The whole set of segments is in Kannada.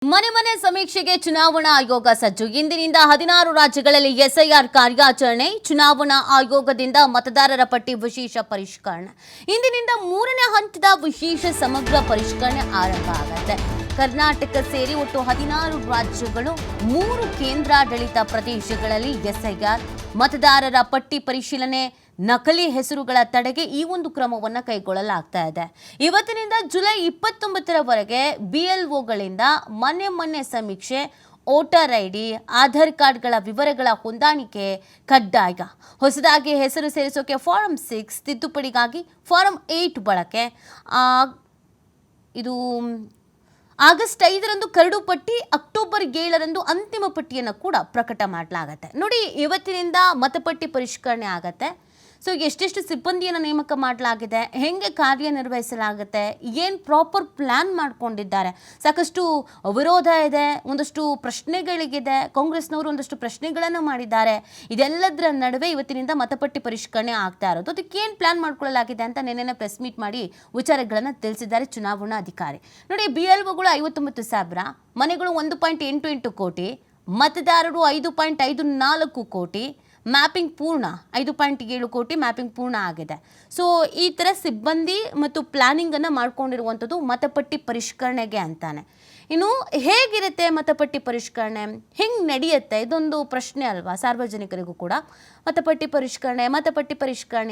ಮನೆ ಮನೆ ಸಮೀಕ್ಷೆಗೆ ಚುನಾವಣಾ ಆಯೋಗ ಸಜ್ಜು. ಇಂದಿನಿಂದ 16 ರಾಜ್ಯಗಳಲ್ಲಿ ಎಸ್ಐಆರ್ ಕಾರ್ಯಾಚರಣೆ. ಚುನಾವಣಾ ಆಯೋಗದಿಂದ ಮತದಾರರ ಪಟ್ಟಿ ವಿಶೇಷ ಪರಿಷ್ಕರಣೆ. ಇಂದಿನಿಂದ 3ನೇ ಹಂತದ ವಿಶೇಷ ಸಮಗ್ರ ಪರಿಷ್ಕರಣೆ ಆರಂಭ ಆಗುತ್ತೆ. ಕರ್ನಾಟಕ ಸೇರಿ ಒಟ್ಟು 16 ರಾಜ್ಯಗಳು 3 ಕೇಂದ್ರಾಡಳಿತ ಪ್ರದೇಶಗಳಲ್ಲಿ ಎಸ್ಐಆರ್ ಮತದಾರರ ಪಟ್ಟಿ ಪರಿಶೀಲನೆ, ನಕಲಿ ಹೆಸರುಗಳ ತಡೆಗೆ ಈ ಒಂದು ಕ್ರಮವನ್ನು ಕೈಗೊಳ್ಳಲಾಗ್ತಾ ಇದೆ. ಇವತ್ತಿನಿಂದ ಜುಲೈ 29ರವರೆಗೆ ಬಿಎಲ್ಒಗಳಿಂದ ಮನೆ ಸಮೀಕ್ಷೆ, ವೋಟರ್ ಐಡಿ, ಆಧಾರ್ ಕಾರ್ಡ್ಗಳ ವಿವರಗಳ ಹೊಂದಾಣಿಕೆ ಕಡ್ಡಾಯ. ಹೊಸದಾಗಿ ಹೆಸರು ಸೇರಿಸೋಕೆ ಫಾರಂ 6, ತಿದ್ದುಪಡಿಗಾಗಿ ಫಾರಂ 8 ಬಳಕೆ. ಇದು ಆಗಸ್ಟ್ 5ರಂದು ಕರಡು ಪಟ್ಟಿ, ಅಕ್ಟೋಬರ್ 7ರಂದು ಅಂತಿಮ ಪಟ್ಟಿಯನ್ನು ಕೂಡ ಪ್ರಕಟ ಮಾಡಲಾಗತ್ತೆ. ನೋಡಿ, ಇವತ್ತಿನಿಂದ ಮತಪಟ್ಟಿ ಪರಿಷ್ಕರಣೆ ಆಗತ್ತೆ. ಸೊ ಎಷ್ಟೆಷ್ಟು ಸಿಬ್ಬಂದಿಯನ್ನು ನೇಮಕ ಮಾಡಲಾಗಿದೆ, ಹೆಂಗೆ ಕಾರ್ಯನಿರ್ವಹಿಸಲಾಗುತ್ತೆ, ಏನು ಪ್ರಾಪರ್ ಪ್ಲ್ಯಾನ್ ಮಾಡ್ಕೊಂಡಿದ್ದಾರೆ. ಸಾಕಷ್ಟು ವಿರೋಧ ಇದೆ, ಒಂದಷ್ಟು ಪ್ರಶ್ನೆಗಳಿಗಿದೆ. ಕಾಂಗ್ರೆಸ್ನವರು ಒಂದಷ್ಟು ಪ್ರಶ್ನೆಗಳನ್ನು ಮಾಡಿದ್ದಾರೆ. ಇದೆಲ್ಲದರ ನಡುವೆ ಇವತ್ತಿನಿಂದ ಮತಪಟ್ಟಿ ಪರಿಷ್ಕರಣೆ ಆಗ್ತಾ ಇರೋದು. ಅದಕ್ಕೆ ಏನು ಪ್ಲ್ಯಾನ್ ಮಾಡ್ಕೊಳ್ಳಲಾಗಿದೆ ಅಂತ ನೆನ್ನೆ ಪ್ರೆಸ್ ಮೀಟ್ ಮಾಡಿ ವಿಚಾರಗಳನ್ನು ತಿಳಿಸಿದ್ದಾರೆ ಚುನಾವಣಾ ಅಧಿಕಾರಿ. ನೋಡಿ, BLOಗಳು 59,000, ಮನೆಗಳು 1.88 ಕೋಟಿ, ಮತದಾರರು 5.54 ಕೋಟಿ, ಮ್ಯಾಪಿಂಗ್ ಪೂರ್ಣ 5.7 ಕೋಟಿ ಮ್ಯಾಪಿಂಗ್ ಪೂರ್ಣ ಆಗಿದೆ. ಸೊ ಈ ಥರ ಸಿಬ್ಬಂದಿ ಮತ್ತು ಪ್ಲ್ಯಾನಿಂಗನ್ನು ಮಾಡ್ಕೊಂಡಿರುವಂಥದ್ದು ಮತಪಟ್ಟಿ ಪರಿಷ್ಕರಣೆಗೆ ಅಂತಾನೆ. ಇನ್ನು ಹೇಗಿರುತ್ತೆ ಮತಪಟ್ಟಿ ಪರಿಷ್ಕರಣೆ, ಹೆಂಗೆ ನಡೆಯುತ್ತೆ, ಇದೊಂದು ಪ್ರಶ್ನೆ ಅಲ್ವಾ ಸಾರ್ವಜನಿಕರಿಗೂ ಕೂಡ. ಮತಪಟ್ಟಿ ಪರಿಷ್ಕರಣೆ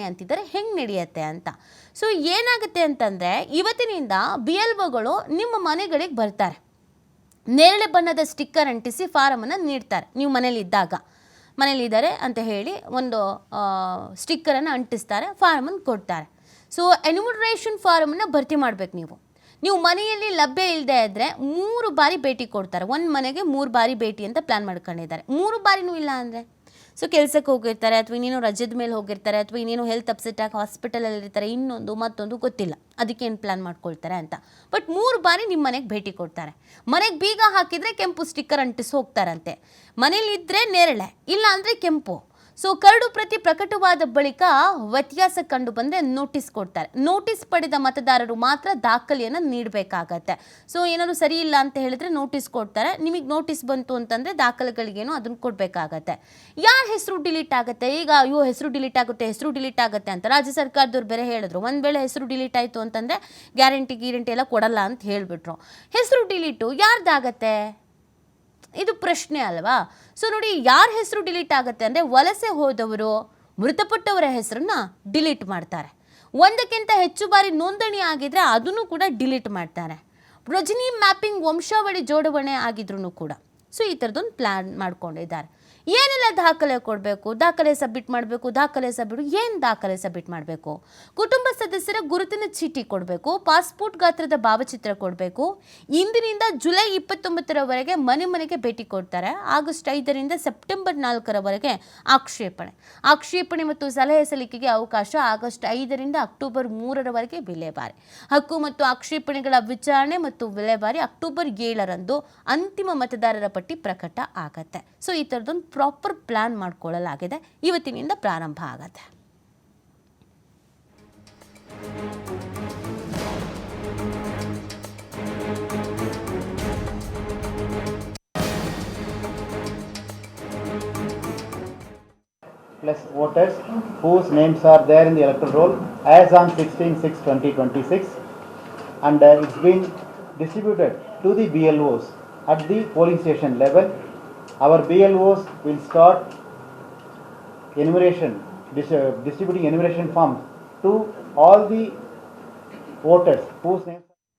ಅಂತಿದ್ದಾರೆ, ಹೆಂಗೆ ನಡೆಯುತ್ತೆ ಅಂತ. ಸೊ ಏನಾಗುತ್ತೆ ಅಂತಂದರೆ, ಇವತ್ತಿನಿಂದ BLOಗಳು ನಿಮ್ಮ ಮನೆಗಳಿಗೆ ಬರ್ತಾರೆ. ನೇರಳೆ ಬಣ್ಣದ ಸ್ಟಿಕ್ಕರ್ ಅಂಟಿಸಿ ಫಾರಮನ್ನು ನೀಡ್ತಾರೆ. ನೀವು ಮನೇಲಿದ್ದಾರೆ ಅಂತ ಹೇಳಿ ಒಂದು ಸ್ಟಿಕ್ಕರನ್ನು ಅಂಟಿಸ್ತಾರೆ, ಫಾರಮನ್ನು ಕೊಡ್ತಾರೆ. ಸೊ ಎನ್ಯುಮರೇಷನ್ ಫಾರಮನ್ನು ಭರ್ತಿ ಮಾಡಬೇಕು. ನೀವು ಮನೆಯಲ್ಲಿ ಲಭ್ಯ ಇಲ್ಲದೆ ಇದ್ದರೆ 3 ಬಾರಿ ಭೇಟಿ ಕೊಡ್ತಾರೆ. ಒಂದು ಮನೆಗೆ 3 ಬಾರಿ ಭೇಟಿ ಅಂತ ಪ್ಲ್ಯಾನ್ ಮಾಡ್ಕೊಂಡಿದ್ದಾರೆ. 3 ಬಾರಿನೂ ಇಲ್ಲ ಅಂದರೆ, ಸೊ ಕೆಲಸಕ್ಕೆ ಹೋಗಿರ್ತಾರೆ, ಅಥವಾ ಇನ್ನೇನೋ ರಜದ ಮೇಲೆ ಹೋಗಿರ್ತಾರೆ, ಅಥವಾ ಇನ್ನೇನೋ ಹೆಲ್ತ್ ಅಪ್ಸೆಟ್ ಆಗಿ ಹಾಸ್ಪಿಟಲಲ್ಲಿ ಇರ್ತಾರೆ, ಮತ್ತೊಂದು ಗೊತ್ತಿಲ್ಲ ಅದಕ್ಕೆ ಏನು ಪ್ಲ್ಯಾನ್ ಮಾಡ್ಕೊಳ್ತಾರೆ ಅಂತ. ಬಟ್ 3 ಬಾರಿ ನಿಮ್ಮ ಮನೆಗೆ ಭೇಟಿ ಕೊಡ್ತಾರೆ. ಮನೆಗೆ ಬೀಗ ಹಾಕಿದರೆ ಕೆಂಪು ಸ್ಟಿಕ್ಕರ್ ಅಂಟಿಸಿ ಹೋಗ್ತಾರಂತೆ. ಮನೇಲಿದ್ದರೆ ನೇರಳೆ, ಇಲ್ಲ ಅಂದರೆ ಕೆಂಪು. ಸೊ ಕರಡು ಪ್ರತಿ ಪ್ರಕಟವಾದ ಬಳಿಕ ವ್ಯತ್ಯಾಸ ಕಂಡು ಬಂದರೆ ನೋಟಿಸ್ ಕೊಡ್ತಾರೆ. ನೋಟಿಸ್ ಪಡೆದ ಮತದಾರರು ಮಾತ್ರ ದಾಖಲೆಯನ್ನು ನೀಡಬೇಕಾಗತ್ತೆ. ಸೊ ಏನಾದ್ರು ಸರಿ ಇಲ್ಲ ಅಂತ ಹೇಳಿದ್ರೆ ನೋಟಿಸ್ ಕೊಡ್ತಾರೆ. ನಿಮಗೆ ನೋಟಿಸ್ ಬಂತು ಅಂತಂದರೆ ದಾಖಲೆಗಳಿಗೇನು ಅದನ್ನು ಕೊಡಬೇಕಾಗತ್ತೆ. ಯಾರ ಹೆಸರು ಡಿಲೀಟ್ ಆಗುತ್ತೆ, ಈಗ ಹೆಸರು ಡಿಲೀಟ್ ಆಗುತ್ತೆ ಅಂತ ರಾಜ್ಯ ಸರ್ಕಾರದವ್ರು ಬೇರೆ ಹೇಳಿದ್ರು. ಒಂದು ವೇಳೆ ಹೆಸರು ಡಿಲೀಟ್ ಆಯಿತು ಅಂತಂದರೆ ಗ್ಯಾರಂಟಿ ಎಲ್ಲ ಕೊಡಲ್ಲ ಅಂತ ಹೇಳಿಬಿಟ್ರು. ಹೆಸರು ಡಿಲೀಟು ಯಾರ್ದಾಗತ್ತೆ, ಇದು ಪ್ರಶ್ನೆ ಅಲ್ವಾ. ಸೊ ನೋಡಿ, ಯಾರ ಹೆಸರು ಡಿಲೀಟ್ ಆಗುತ್ತೆ ಅಂದರೆ, ವಲಸೆ ಹೋದವರು, ಮೃತಪಟ್ಟವರ ಹೆಸರನ್ನ ಡಿಲೀಟ್ ಮಾಡ್ತಾರೆ. ಒಂದಕ್ಕಿಂತ ಹೆಚ್ಚು ಬಾರಿ ನೋಂದಣಿ ಆಗಿದ್ರೆ ಅದನ್ನು ಕೂಡ ಡಿಲೀಟ್ ಮಾಡ್ತಾರೆ. ರಜನಿ ಮ್ಯಾಪಿಂಗ್ ವಂಶಾವಳಿ ಜೋಡಣೆ ಆಗಿದ್ರು ಕೂಡ. ಸೊ ಈ ಥರದೊಂದು ಪ್ಲ್ಯಾನ್ ಮಾಡ್ಕೊಂಡಿದ್ದಾರೆ. ಏನೆಲ್ಲ ದಾಖಲೆ ಕೊಡಬೇಕು, ದಾಖಲೆ ಸಬ್ಮಿಟ್ ಮಾಡಬೇಕು, ಕುಟುಂಬ ಸದಸ್ಯರ ಗುರುತಿನ ಚೀಟಿ ಕೊಡಬೇಕು, ಪಾಸ್ಪೋರ್ಟ್ ಗಾತ್ರದ ಭಾವಚಿತ್ರ ಕೊಡಬೇಕು. ಇಂದಿನಿಂದ ಜುಲೈ 29ರವರೆಗೆ ಮನೆಗೆ ಭೇಟಿ ಕೊಡ್ತಾರೆ. ಆಗಸ್ಟ್ 5ರಿಂದ ಸೆಪ್ಟೆಂಬರ್ 4ರವರೆಗೆ ಆಕ್ಷೇಪಣೆ ಮತ್ತು ಸಲಹೆ ಸಲ್ಲಿಕೆಗೆ ಅವಕಾಶ. ಆಗಸ್ಟ್ 5ರಿಂದ ಅಕ್ಟೋಬರ್ 3ರವರೆಗೆ ವಿಲೇವಾರಿ. ಹಕ್ಕು ಮತ್ತು ಆಕ್ಷೇಪಣೆಗಳ ವಿಚಾರಣೆ ಮತ್ತು ವಿಲೇವಾರಿ ಅಕ್ಟೋಬರ್ 7ರಂದು ಅಂತಿಮ ಮತದಾರರ ಪಟ್ಟಿ ಪ್ರಕಟ ಆಗತ್ತೆ. ಸೊ ಈ ಥರದೊಂದು ಪ್ರಾಪರ್ ಪ್ಲಾನ್ ಮಾಡ್ಕೊಳ್ಳಲಾಗಿದೆ. ಇವತ್ತಿನಿಂದ ಪ್ರಾರಂಭ ಆಗತ್ತೆ. Plus voters whose names are there in the electoral roll as on 16/6/2026, and it's been distributed to the BLOs at the polling station level. Our BLOs will start distributing enumeration forms to all the voters whose names